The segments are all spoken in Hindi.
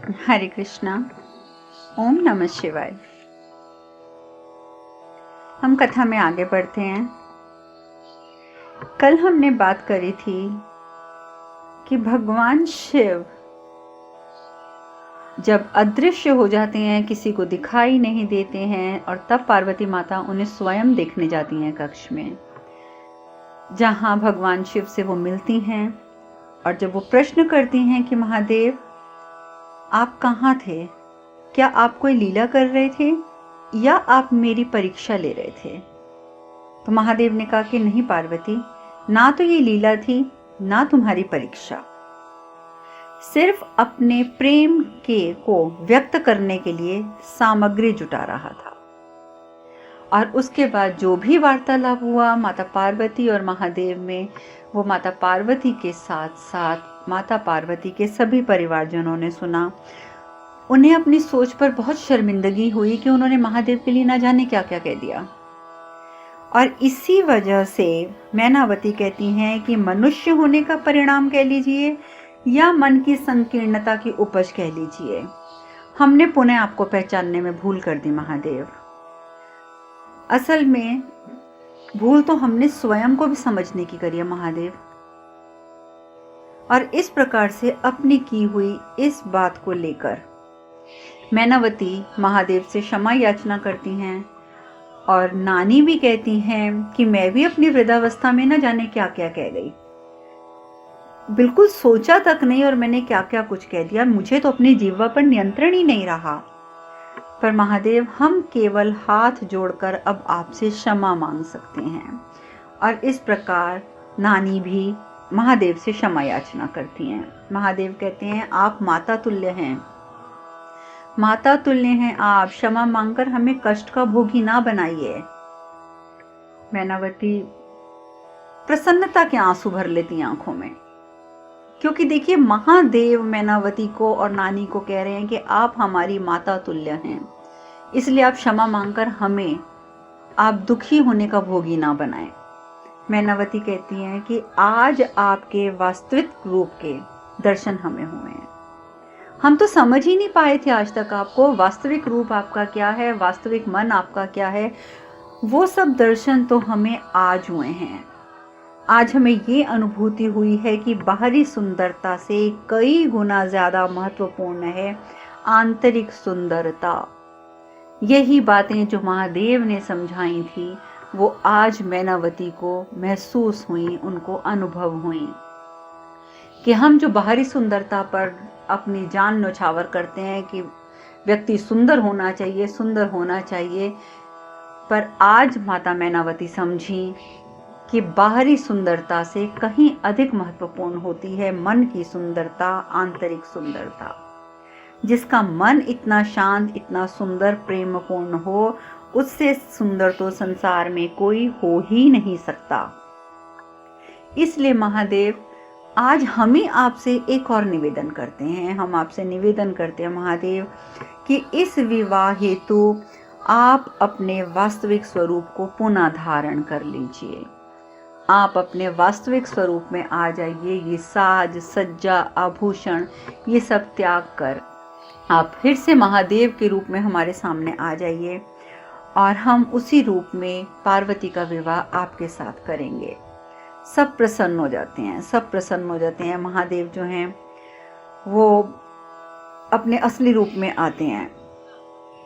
हरे कृष्णा। ओम नमः शिवाय। हम कथा में आगे बढ़ते हैं। कल हमने बात करी थी कि भगवान शिव जब अदृश्य हो जाते हैं, किसी को दिखाई नहीं देते हैं, और तब पार्वती माता उन्हें स्वयं देखने जाती हैं कक्ष में, जहां भगवान शिव से वो मिलती हैं। और जब वो प्रश्न करती हैं कि महादेव आप कहाँ थे, क्या आप कोई लीला कर रहे थे या आप मेरी परीक्षा ले रहे थे? तो महादेव ने कहा कि नहीं पार्वती, ना तो ये लीला थी ना तुम्हारी परीक्षा, सिर्फ अपने प्रेम को व्यक्त करने के लिए सामग्री जुटा रहा था। और उसके बाद जो भी वार्तालाप हुआ माता पार्वती और महादेव में, वो माता पार्वती के साथ साथ माता पार्वती के सभी परिवारजनों ने सुना। उन्हें अपनी सोच पर बहुत शर्मिंदगी हुई कि उन्होंने महादेव के लिए ना जाने क्या क्या कह दिया। और इसी वजह से मैनावती कहती हैं कि मनुष्य होने का परिणाम कह लीजिए या मन की संकीर्णता की उपज कह लीजिए, हमने पुनः आपको पहचानने में भूल कर दी महादेव। असल में भूल तो हमने स्वयं को भी समझने की करी है महादेव। और इस प्रकार से अपनी की हुई इस बात को लेकर मैनावती महादेव से क्षमा याचना करती हैं। और नानी भी कहती हैं कि मैं भी अपनी वृद्धावस्था में न जाने क्या क्या कह गई, बिल्कुल सोचा तक नहीं, और मैंने क्या क्या कुछ कह दिया, मुझे तो अपनी जीवा पर नियंत्रण ही नहीं रहा। पर महादेव, हम केवल हाथ जोड़कर अब आपसे क्षमा मांग सकते हैं। और इस प्रकार नानी भी महादेव से क्षमा याचना करती हैं। महादेव कहते हैं आप माता तुल्य हैं, माता तुल्य हैं आप, क्षमा मांगकर हमें कष्ट का भोगी ना बनाइए। मैनावती प्रसन्नता के आंसू भर लेती आंखों में, क्योंकि देखिए महादेव मैनावती को और नानी को कह रहे हैं कि आप हमारी माता तुल्य हैं, इसलिए आप क्षमा मांगकर हमें आप दुखी होने का भोगी ना बनाएं। मैनावती कहती हैं कि आज आपके वास्तविक रूप के दर्शन हमें हुए हैं। हम तो समझ ही नहीं पाए थे आज तक आपको, वास्तविक रूप आपका क्या है, वास्तविक मन आपका क्या है, वो सब दर्शन तो हमें आज हुए हैं। आज हमें ये अनुभूति हुई है कि बाहरी सुंदरता से कई गुना ज्यादा महत्वपूर्ण है आंतरिक सुंदरता। यही बातें जो महादेव ने समझाई थी वो आज मैनावती को महसूस हुई, उनको अनुभव हुई कि हम जो बाहरी सुंदरता पर अपनी जान न्यौछावर करते हैं कि व्यक्ति सुंदर होना चाहिए, सुंदर होना चाहिए, पर आज माता मैनावती समझी कि बाहरी सुंदरता से कहीं अधिक महत्वपूर्ण होती है मन की सुंदरता, आंतरिक सुंदरता। जिसका मन इतना शांत, इतना सुंदर, प्रेमपूर्ण हो, उससे सुंदर तो संसार में कोई हो ही नहीं सकता। इसलिए महादेव, आज हम ही आपसे एक और निवेदन करते हैं। हम आपसे निवेदन करते हैं महादेव कि इस विवाह हेतु आप अपने वास्तविक स्वरूप को पुनः धारण कर लीजिए। आप अपने वास्तविक स्वरूप में आ जाइए। ये साज सज्जा आभूषण ये सब त्याग कर आप फिर से महादेव के रूप में हमारे सामने आ जाइए, और हम उसी रूप में पार्वती का विवाह आपके साथ करेंगे। सब प्रसन्न हो जाते हैं, सब प्रसन्न हो जाते हैं। महादेव जो हैं वो अपने असली रूप में आते हैं।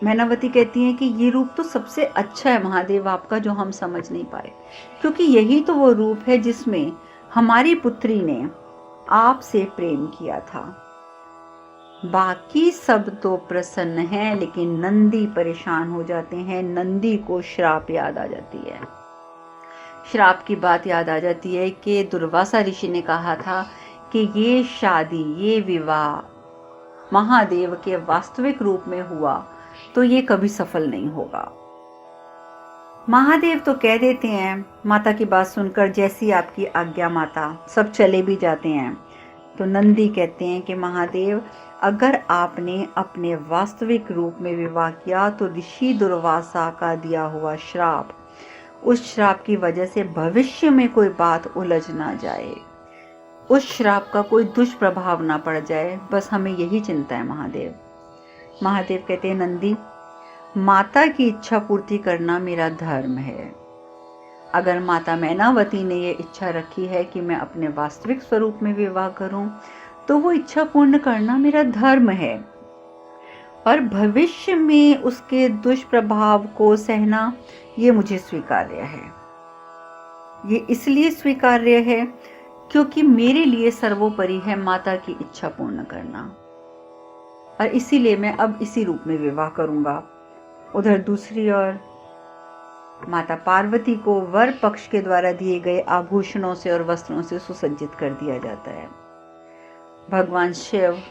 मैनावती कहती हैं कि ये रूप तो सबसे अच्छा है महादेव आपका, जो हम समझ नहीं पाए, क्योंकि यही तो वो रूप है जिसमें हमारी पुत्री ने आपसे प्रेम किया था। बाकी सब तो प्रसन्न हैं, लेकिन नंदी परेशान हो जाते हैं। नंदी को श्राप याद आ जाती है, श्राप की बात याद आ जाती है कि दुर्वासा ऋषि ने कहा था कि ये शादी, ये विवाह महादेव के वास्तविक रूप में हुआ तो ये कभी सफल नहीं होगा। महादेव तो कह देते हैं, माता की बात सुनकर जैसी आपकी आज्ञा माता, सब चले भी जाते हैं। तो नंदी कहते हैं कि महादेव, अगर आपने अपने वास्तविक रूप में विवाह किया तो ऋषि दुर्वासा का दिया हुआ श्राप, उस श्राप की वजह से भविष्य में कोई बात उलझ ना जाए। उस श्राप का कोई दुष्प्रभाव ना पड़ जाए, बस हमें यही चिंता है महादेव। महादेव कहते हैं, नंदी, माता की इच्छा पूर्ति करना मेरा धर्म है। अगर माता मैनावती ने ये इच्छा रखी है कि मैं अपने वास्तविक स्वरूप में विवाह करूं, तो वो इच्छा पूर्ण करना मेरा धर्म है, और भविष्य में उसके दुष्प्रभाव को सहना ये मुझे स्वीकार्य है। ये इसलिए स्वीकार्य है क्योंकि मेरे लिए सर्वोपरि है माता की इच्छा पूर्ण करना, और इसीलिए मैं अब इसी रूप में विवाह करूंगा। उधर दूसरी ओर माता पार्वती को वर पक्ष के द्वारा दिए गए आभूषणों से और वस्त्रों से सुसज्जित कर दिया जाता है। भगवान शिव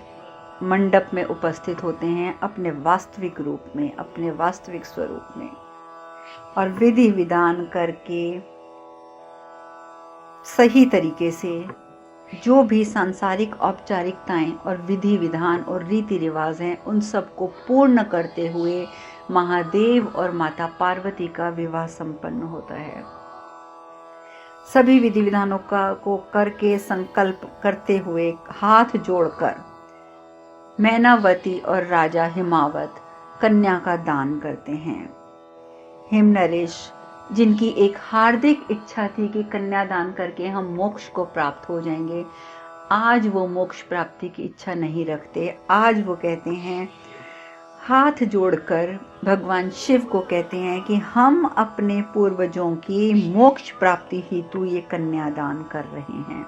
मंडप में उपस्थित होते हैं अपने वास्तविक रूप में, अपने वास्तविक स्वरूप में, और विधि विधान करके सही तरीके से जो भी सांसारिक औपचारिकताएं और विधि विधान और रीति रिवाज हैं, उन सबको पूर्ण करते हुए महादेव और माता पार्वती का विवाह संपन्न होता है। सभी विधि विधानों को करके संकल्प करते हुए हाथ जोड़कर मैनावती और राजा हिमावत कन्या का दान करते हैं। हिमनरेश, जिनकी एक हार्दिक इच्छा थी कि कन्यादान करके हम मोक्ष को प्राप्त हो जाएंगे, आज वो मोक्ष प्राप्ति की इच्छा नहीं रखते। आज वो कहते हैं, हाथ जोड़कर भगवान शिव को कहते हैं कि हम अपने पूर्वजों की मोक्ष प्राप्ति हेतु ये कन्यादान कर रहे हैं।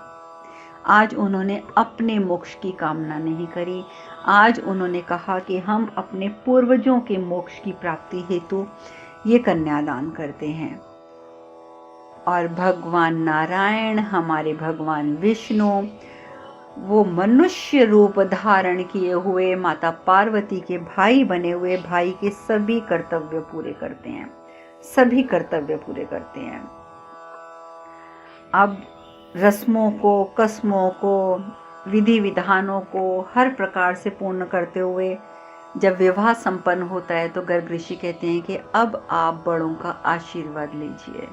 आज उन्होंने अपने मोक्ष की कामना नहीं करी। आज उन्होंने कहा कि हम अपने पूर्वजों के मोक्ष की प्राप्ति हेतु ये कन्यादान करते हैं। और भगवान नारायण, हमारे भगवान विष्णु, वो मनुष्य रूप धारण किए हुए माता पार्वती के भाई बने हुए भाई के सभी कर्तव्य पूरे करते हैं, सभी कर्तव्य पूरे करते हैं। अब रस्मों को, कस्मों को, विधि विधानों को हर प्रकार से पूर्ण करते हुए जब विवाह संपन्न होता है, तो गर्ग ऋषि कहते हैं कि अब आप बड़ों का आशीर्वाद लीजिए।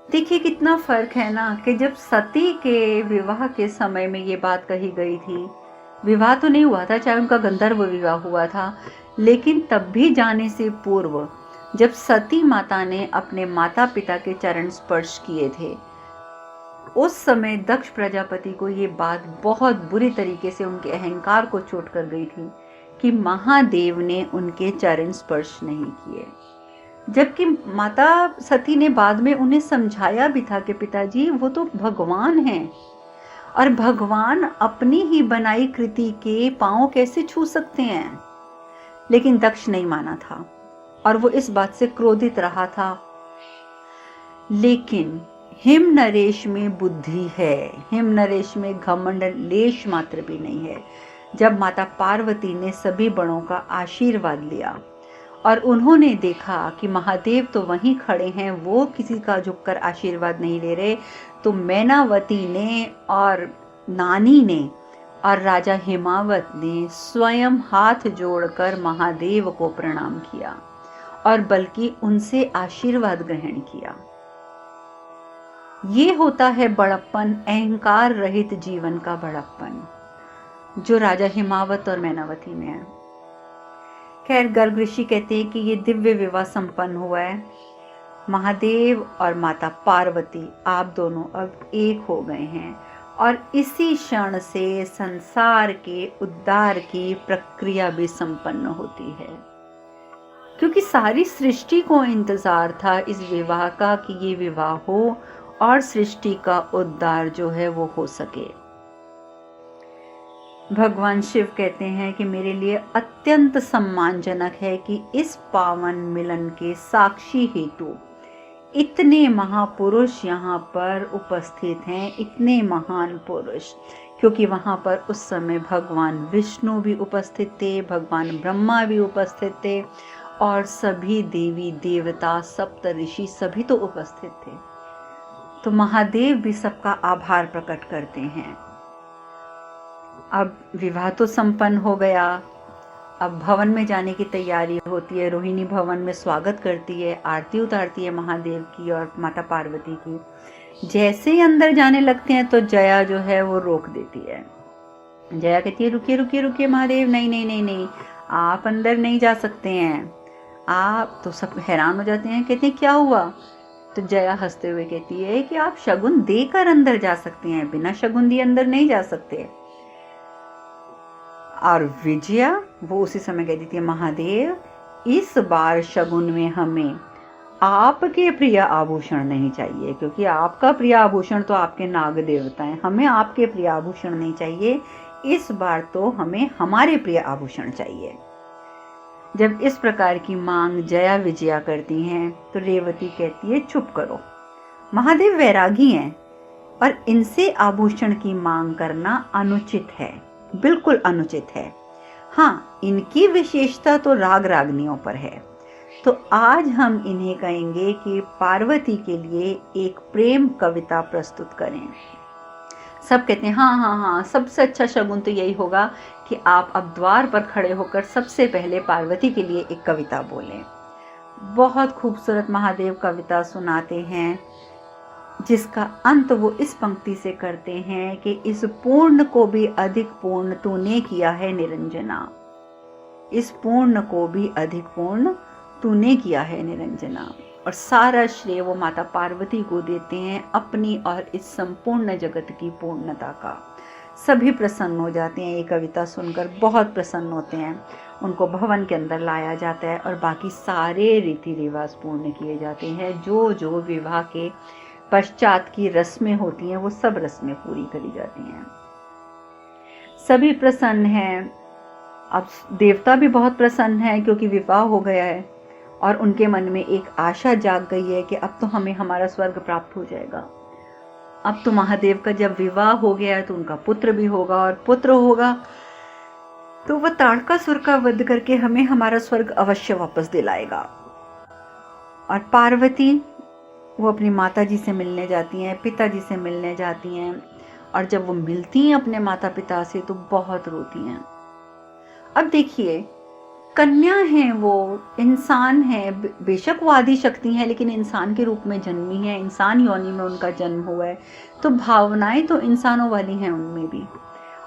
देखिए कितना फर्क है ना, कि जब सती के विवाह के समय में ये बात कही गई थी, विवाह तो नहीं हुआ था, चाहे उनका गंधर्व विवाह हुआ था, लेकिन तब भी जाने से पूर्व जब सती माता ने अपने माता पिता के चरण स्पर्श किए थे, उस समय दक्ष प्रजापति को ये बात बहुत बुरी तरीके से उनके अहंकार को चोट कर गई थी कि महादेव ने उनके चरण स्पर्श नहीं किए। जबकि माता सती ने बाद में उन्हें समझाया भी था कि पिताजी, वो तो भगवान हैं, और भगवान अपनी ही बनाई कृति के पांव कैसे छू सकते हैं। लेकिन दक्ष नहीं माना था और वो इस बात से क्रोधित रहा था। लेकिन हिम नरेश में बुद्धि है, हिम नरेश में घमंड लेश मात्र भी नहीं है। जब माता पार्वती ने सभी बड़ों का आशीर्वाद लिया और उन्होंने देखा कि महादेव तो वहीं खड़े हैं, वो किसी का झुककर आशीर्वाद नहीं ले रहे, तो मैनावती ने और नानी ने और राजा हिमावत ने स्वयं हाथ जोड़कर महादेव को प्रणाम किया और बल्कि उनसे आशीर्वाद ग्रहण किया। ये होता है बड़प्पन, अहंकार रहित जीवन का बड़प्पन, जो राजा हिमावत और मैनावती में है। खैर, गर्ग ऋषि कहते हैं कि ये दिव्य विवाह संपन्न हुआ है। महादेव और माता पार्वती आप दोनों अब एक हो गए हैं, और इसी क्षण से संसार के उद्धार की प्रक्रिया भी संपन्न होती है, क्योंकि सारी सृष्टि को इंतजार था इस विवाह का कि ये विवाह हो और सृष्टि का उद्धार जो है वो हो सके। भगवान शिव कहते हैं कि मेरे लिए अत्यंत सम्मानजनक है कि इस पावन मिलन के साक्षी हेतु इतने महापुरुष यहाँ पर उपस्थित हैं, इतने महान पुरुष, क्योंकि वहाँ पर उस समय भगवान विष्णु भी उपस्थित थे, भगवान ब्रह्मा भी उपस्थित थे, और सभी देवी देवता, सप्त ऋषि सभी तो उपस्थित थे। तो महादेव भी सबका आभार प्रकट करते हैं। अब विवाह तो संपन्न हो गया, अब भवन में जाने की तैयारी होती है। रोहिणी भवन में स्वागत करती है, आरती उतारती है महादेव की और माता पार्वती की। जैसे ही अंदर जाने लगते हैं तो जया जो है वो रोक देती है। जया कहती है रुकिए रुकिए रुकिए महादेव, नहीं नहीं नहीं नहीं, आप अंदर नहीं जा सकते हैं। आप तो सब हैरान हो जाते हैं, कहते हैं क्या हुआ? तो जया हंसते हुए कहती है कि आप शगुन देकर अंदर जा सकते हैं, बिना शगुन दिए अंदर नहीं जा सकते। और विजया वो उसी समय कह देती है महादेव, इस बार शगुन में हमें आपके प्रिय आभूषण नहीं चाहिए, क्योंकि आपका प्रिय आभूषण तो आपके नाग देवता हैं, हमें आपके प्रिय आभूषण नहीं चाहिए, इस बार तो हमें हमारे प्रिय आभूषण चाहिए। जब इस प्रकार की मांग जया विजया करती हैं तो रेवती कहती है चुप करो, महादेव वैरागी हैं और इनसे आभूषण की मांग करना अनुचित है, बिल्कुल अनुचित है। हाँ, इनकी विशेषता तो राग रागनियों पर है, तो आज हम इन्हें कहेंगे कि पार्वती के लिए एक प्रेम कविता प्रस्तुत करें। सब कहते हैं हाँ हाँ हाँ, सबसे अच्छा शगुन तो यही होगा कि आप अब द्वार पर खड़े होकर सबसे पहले पार्वती के लिए एक कविता बोलें। बहुत खूबसूरत महादेव कविता सुनाते हैं, जिसका अंत वो इस पंक्ति से करते हैं कि इस पूर्ण को भी अधिक पूर्ण तूने किया है निरंजना, इस पूर्ण को भी अधिक पूर्ण तूने किया है निरंजना। और सारा श्रेय वो माता पार्वती को देते हैं अपनी और इस संपूर्ण जगत की पूर्णता का। सभी प्रसन्न हो जाते हैं, ये कविता सुनकर बहुत प्रसन्न होते हैं। उनको भवन के अंदर लाया जाता है और बाकी सारे रीति रिवाज पूर्ण किए जाते हैं। जो जो विवाह के पश्चात की रस्में होती हैं वो सब रस्में पूरी करी जाती हैं। सभी प्रसन्न हैं। अब देवता भी बहुत प्रसन्न है क्योंकि विवाह हो गया है और उनके मन में एक आशा जाग गई है कि अब तो हमें हमारा स्वर्ग प्राप्त हो जाएगा। अब तो महादेव का जब विवाह हो गया है तो उनका पुत्र भी होगा, और पुत्र होगा तो वह ताड़कासुर का वध करके हमें हमारा स्वर्ग अवश्य वापस दिलाएगा। और पार्वती वो अपनी माता जी से मिलने जाती हैं, पिताजी से मिलने जाती हैं, और जब वो मिलती हैं अपने माता पिता से तो बहुत रोती हैं। अब देखिए, कन्या है, वो इंसान है, बेशक वो आदि शक्ति है लेकिन इंसान के रूप में जन्मी है, इंसान योनि में उनका जन्म हुआ है, तो भावनाएं तो इंसानों वाली हैं उनमें भी।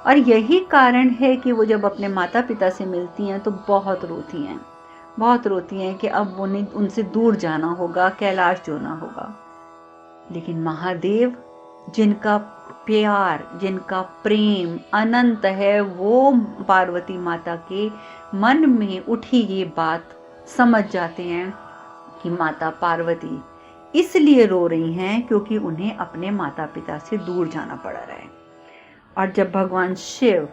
और यही कारण है कि वो जब अपने माता पिता से मिलती हैं तो बहुत रोती हैं, बहुत रोती हैं कि अब उन्हें उनसे दूर जाना होगा, कैलाश जाना होगा। लेकिन महादेव, जिनका प्यार, जिनका प्रेम अनंत है, वो पार्वती माता के मन में उठी ये बात समझ जाते हैं कि माता पार्वती इसलिए रो रही हैं क्योंकि उन्हें अपने माता पिता से दूर जाना पड़ रहा है। और जब भगवान शिव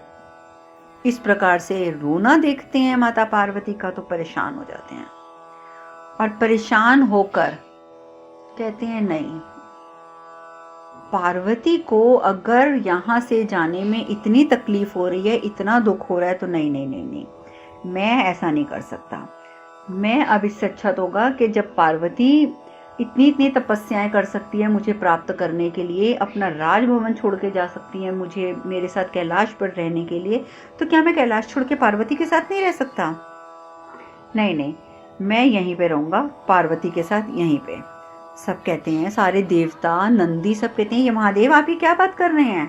इस प्रकार से रोना देखते हैं माता पार्वती का तो परेशान हो जाते हैं, और परेशान होकर कहते हैं नहीं, पार्वती को अगर यहाँ से जाने में इतनी तकलीफ हो रही है, इतना दुख हो रहा है, तो नहीं नहीं नहीं नहीं, मैं ऐसा नहीं कर सकता। मैं अब इससे अच्छा तो होगा कि जब पार्वती इतनी इतनी तपस्याएं कर सकती है मुझे प्राप्त करने के लिए, अपना राजभवन छोड़ के जा सकती है मुझे मेरे साथ कैलाश पर रहने के लिए, तो क्या मैं कैलाश छोड़ के पार्वती के साथ नहीं रह सकता? नहीं नहीं, मैं यहीं पे रहूँगा पार्वती के साथ, यहीं पे। सब कहते हैं, सारे देवता, नंदी सब कहते हैं ये महादेव आप ये क्या बात कर रहे हैं?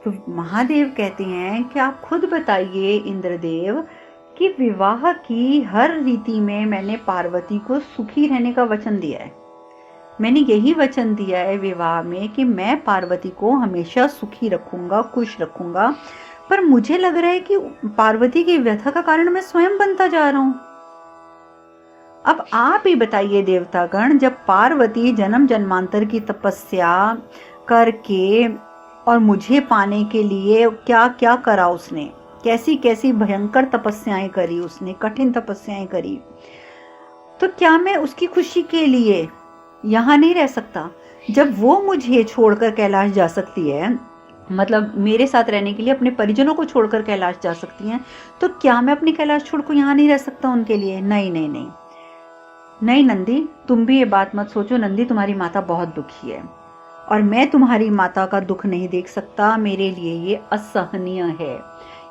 तो महादेव कहते हैं कि आप खुद बताइए इंद्रदेव कि विवाह की हर रीति में मैंने पार्वती को सुखी रहने का वचन दिया है। मैंने यही वचन दिया है विवाह में कि मैं पार्वती को हमेशा सुखी रखूंगा, खुश रखूंगा, पर मुझे लग रहा है कि पार्वती की व्यथा का कारण मैं स्वयं बनता जा रहा हूं। अब आप ही बताइए देवतागण, जब पार्वती जन्म जन्मांतर की तपस्या करके और मुझे पाने के लिए क्या क्या करा उसने, कैसी कैसी भयंकर तपस्याएं करी उसने, कठिन तपस्याएं करी, तो क्या मैं उसकी खुशी के लिए यहाँ नहीं रह सकता? जब वो मुझे छोड़कर कैलाश जा सकती है, मतलब मेरे साथ रहने के लिए अपने परिजनों को छोड़कर कैलाश जा सकती हैं, तो क्या मैं अपने कैलाश छोड़ को यहाँ नहीं रह सकता उनके लिए? नहीं नहीं नहीं नहीं नंदी, तुम भी ये बात मत सोचो। नंदी, तुम्हारी माता बहुत दुखी है और मैं तुम्हारी माता का दुख नहीं देख सकता, मेरे लिए ये असहनीय है।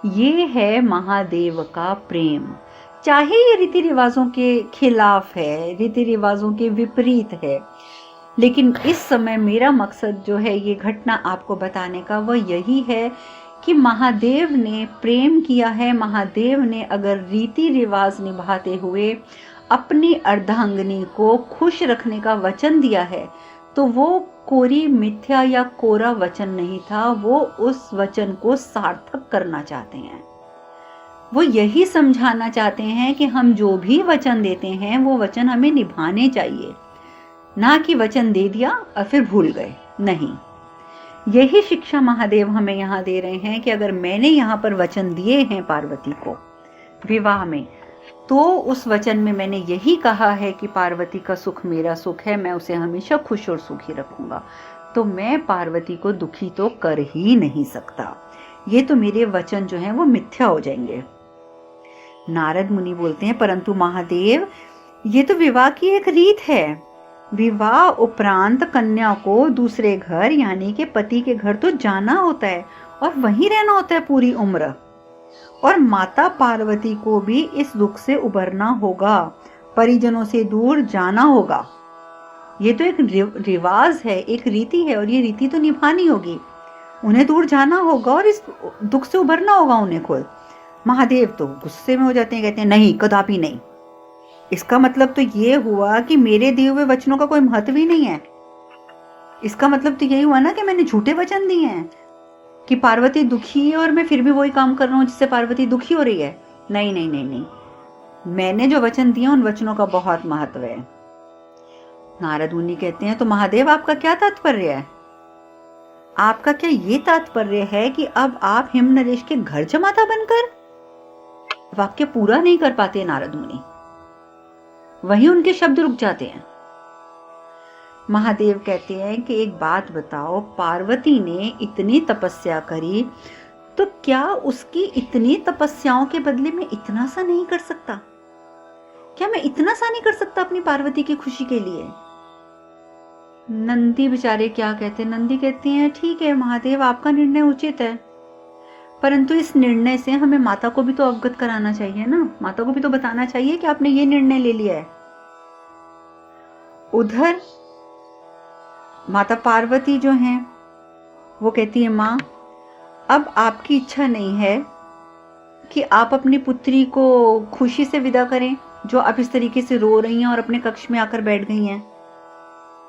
ये है महादेव का प्रेम, चाहे ये रीति रिवाजों के खिलाफ है, रीति रिवाजों के विपरीत है, लेकिन इस समय मेरा मकसद जो है ये घटना आपको बताने का वो यही है कि महादेव ने प्रेम किया है। महादेव ने अगर रीति रिवाज निभाते हुए अपनी अर्धांगिनी को खुश रखने का वचन दिया है तो वो कोरी मिथ्या या कोरा वचन नहीं था, वो उस वचन को सार्थक करना चाहते हैं। वो यही समझाना चाहते हैं कि हम जो भी वचन देते हैं वो वचन हमें निभाने चाहिए, ना कि वचन दे दिया और फिर भूल गए। नहीं, यही शिक्षा महादेव हमें यहाँ दे रहे हैं कि अगर मैंने यहाँ पर वचन दिए हैं पार्वती को विवाह में, तो उस वचन में मैंने यही कहा है कि पार्वती का सुख मेरा सुख है, मैं उसे हमेशा खुश और सुखी रखूंगा, तो मैं पार्वती को दुखी तो कर ही नहीं सकता। ये तो मेरे वचन जो हैं वो मिथ्या हो जाएंगे। नारद मुनि बोलते हैं, परंतु महादेव ये तो विवाह की एक रीत है। विवाह उपरांत कन्या को दूसरे घर यानी कि पति के घर तो जाना होता है और वहीं रहना होता है पूरी उम्र। और माता पार्वती को भी इस दुख से उबरना होगा, परिजनों से दूर जाना होगा। ये तो एक रिवाज है, एक रीति है, और ये रीति तो निभानी होगी। उन्हें दूर जाना होगा और इस दुख से उबरना होगा उन्हें खुद। महादेव तो गुस्से में हो जाते हैं, कहते हैं नहीं, कदापि नहीं। इसका मतलब तो ये हुआ कि मेरे दिए हुए वचनों का कोई महत्व ही नहीं है। इसका मतलब तो यही हुआ ना कि मैंने झूठे वचन दिए हैं कि पार्वती दुखी है और मैं फिर भी वही काम कर रहा हूं जिससे पार्वती दुखी हो रही है। नहीं नहीं नहीं नहीं, मैंने जो वचन दिए उन वचनों का बहुत महत्व है। नारद मुनि कहते हैं, तो महादेव आपका क्या तात्पर्य है? आपका क्या ये तात्पर्य है कि अब आप हिमनरेश के घर जमाता बनकर? वाक्य पूरा नहीं कर पाते नारद मुनि, वहीं उनके शब्द रुक जाते हैं। महादेव कहते हैं कि एक बात बताओ, पार्वती ने इतनी तपस्या करी तो क्या उसकी इतनी तपस्याओं के बदले में इतना सा नहीं कर सकता? क्या मैं इतना सा नहीं कर सकता अपनी पार्वती की खुशी के लिए? नंदी बेचारे क्या कहते हैं? नंदी कहती हैं, ठीक है महादेव, आपका निर्णय उचित है, परंतु इस निर्णय से हमें माता को भी तो अवगत कराना चाहिए ना। माता को भी तो बताना चाहिए कि आपने ये निर्णय ले लिया है। उधर माता पार्वती जो हैं वो कहती है, माँ अब आपकी इच्छा नहीं है कि आप अपनी पुत्री को खुशी से विदा करें जो आप इस तरीके से रो रही हैं और अपने कक्ष में आकर बैठ गई हैं।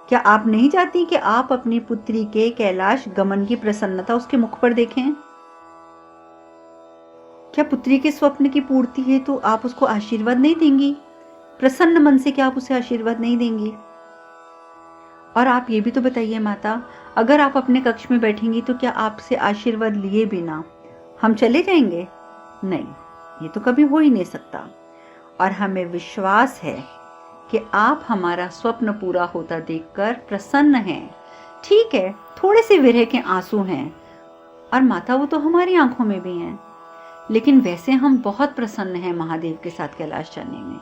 क्या आप नहीं चाहती कि आप अपनी पुत्री के कैलाश गमन की प्रसन्नता उसके मुख पर देखें? क्या पुत्री के स्वप्न की पूर्ति है तो आप उसको आशीर्वाद नहीं देंगी? प्रसन्न मन से क्या आप उसे आशीर्वाद नहीं देंगी? और आप ये भी तो बताइए माता, अगर आप अपने कक्ष में बैठेंगी तो क्या आपसे आशीर्वाद लिए बिना हम चले जाएंगे? नहीं, ये तो कभी हो ही नहीं सकता। और हमें विश्वास है कि आप हमारा स्वप्न पूरा होता देखकर प्रसन्न हैं। ठीक है, थोड़े से विरह के आंसू हैं, और माता वो तो हमारी आंखों में भी हैं, लेकिन वैसे हम बहुत प्रसन्न हैं महादेव के साथ कैलाश जाने में।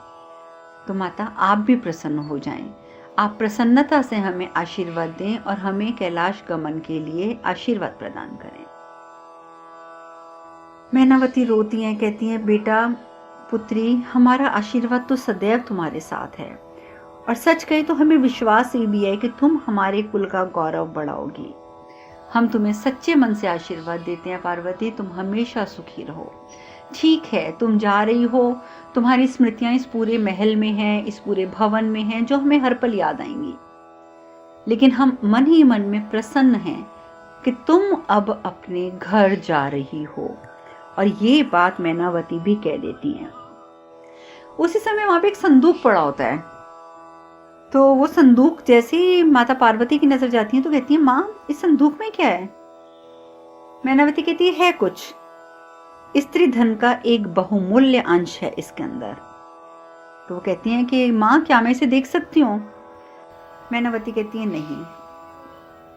तो माता आप भी प्रसन्न हो जाएं, आप प्रसन्नता से हमें आशीर्वाद दें और हमें कैलाश गमन के लिए आशीर्वाद प्रदान करें। मैनावती रोती हैं, कहती हैं, बेटा पुत्री, हमारा आशीर्वाद तो सदैव तुम्हारे साथ है, और सच कहे तो हमें विश्वास ही भी है कि तुम हमारे कुल का गौरव बढ़ाओगी। हम तुम्हें सच्चे मन से आशीर्वाद देते हैं पार्वती, तुम हमेशा सुखी रहो। ठीक है, तुम जा रही हो, तुम्हारी स्मृतियां इस पूरे महल में हैं, इस पूरे भवन में हैं, जो हमें हर पल याद आएंगी, लेकिन हम मन ही मन में प्रसन्न हैं कि तुम अब अपने घर जा रही हो। और ये बात मैनावती भी कह देती हैं। उसी समय वहां पे एक संदूक पड़ा होता है, तो वो संदूक जैसे ही माता पार्वती की नजर जाती है तो कहती है, माँ इस संदूक में क्या है? मैनावती कहती है कुछ, स्त्री धन का एक बहुमूल्य अंश है इसके अंदर। तो वो कहती हैं कि माँ क्या मैं इसे देख सकती हूँ? मैनावती कहती है, नहीं,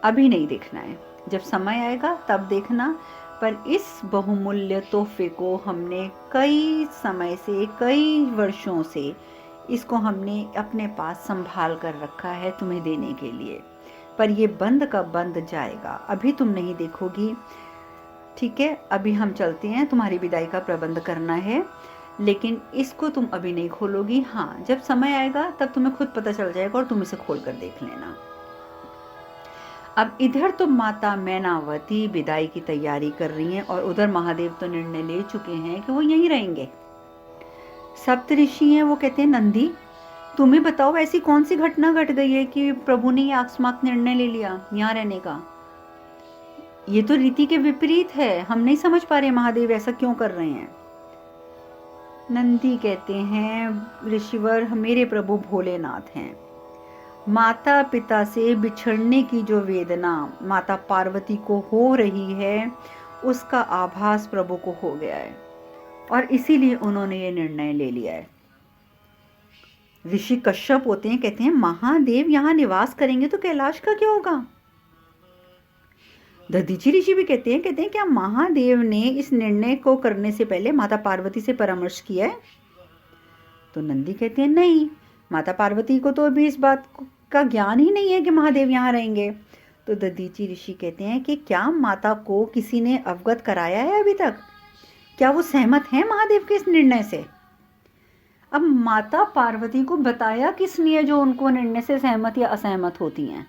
अभी नहीं देखना है, जब समय आएगा तब देखना। पर इस बहुमूल्य तोहफे को हमने कई समय से, कई वर्षों से इसको हमने अपने पास संभाल कर रखा है तुम्हें देने के लिए, पर ये बंद का बंद जाएगा, अभी तुम नहीं देखोगी। ठीक है, अभी हम चलते हैं, तुम्हारी विदाई का प्रबंध करना है, लेकिन इसको तुम अभी नहीं खोलोगी। हाँ, जब समय आएगा तब तुम्हें खुद पता चल जाएगा और तुम इसे खोल कर देख लेना। अब इधर तो माता मैनावती विदाई की तैयारी कर रही हैं और उधर महादेव तो निर्णय ले चुके हैं कि वो यहीं रहेंगे। सप्तऋषि हैं, वो कहते हैं नंदी तुम्हें बताओ ऐसी कौन सी घटना घट गई है कि प्रभु ने ये अकस्मात निर्णय ले लिया यहाँ रहने का। ये तो रीति के विपरीत है, हम नहीं समझ पा रहे महादेव ऐसा क्यों कर रहे हैं। नंदी कहते हैं ऋषिवर मेरे प्रभु भोलेनाथ हैं, माता पिता से बिछड़ने की जो वेदना माता पार्वती को हो रही है उसका आभास प्रभु को हो गया है और इसीलिए उन्होंने ये निर्णय ले लिया है। ऋषि कश्यप होते हैं, कहते हैं महादेव यहाँ निवास करेंगे तो कैलाश का क्या होगा। दधीची ऋषि भी कहते हैं क्या महादेव ने इस निर्णय को करने से पहले माता पार्वती से परामर्श किया है। तो नंदी कहते हैं नहीं, माता पार्वती को तो अभी इस बात का ज्ञान ही नहीं है कि महादेव यहाँ रहेंगे। तो दधीची ऋषि कहते हैं कि क्या माता को किसी ने अवगत कराया है अभी तक, क्या वो सहमत हैं महादेव के इस निर्णय से। अब माता पार्वती को बताया किसने जो उनको निर्णय से सहमत या असहमत होती हैं।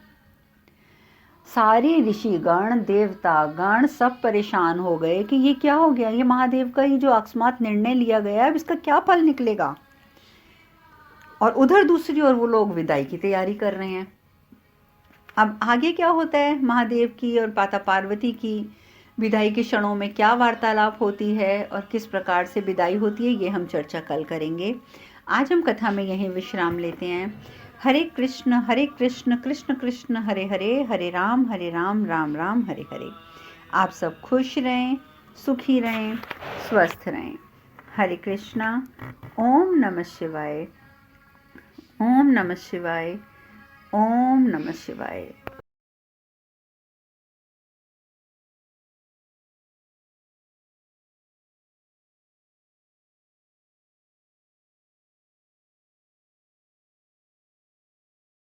सारे ऋषिगण देवता गण सब परेशान हो गए कि ये क्या हो गया, ये महादेव का ही जो अकस्मात निर्णय लिया गया अब इसका क्या फल निकलेगा। और उधर दूसरी ओर वो लोग विदाई की तैयारी कर रहे हैं। अब आगे क्या होता है, महादेव की और माता पार्वती की विदाई के क्षणों में क्या वार्तालाप होती है और किस प्रकार से विदाई होती है, ये हम चर्चा कल करेंगे। आज हम कथा में यहीं विश्राम लेते हैं। हरे कृष्ण कृष्ण कृष्ण हरे हरे, हरे राम राम राम हरे हरे। आप सब खुश रहें, सुखी रहें, स्वस्थ रहें। हरे कृष्णा। ओम नमः शिवाय, ओम नमः शिवाय, ओम नमः शिवाय।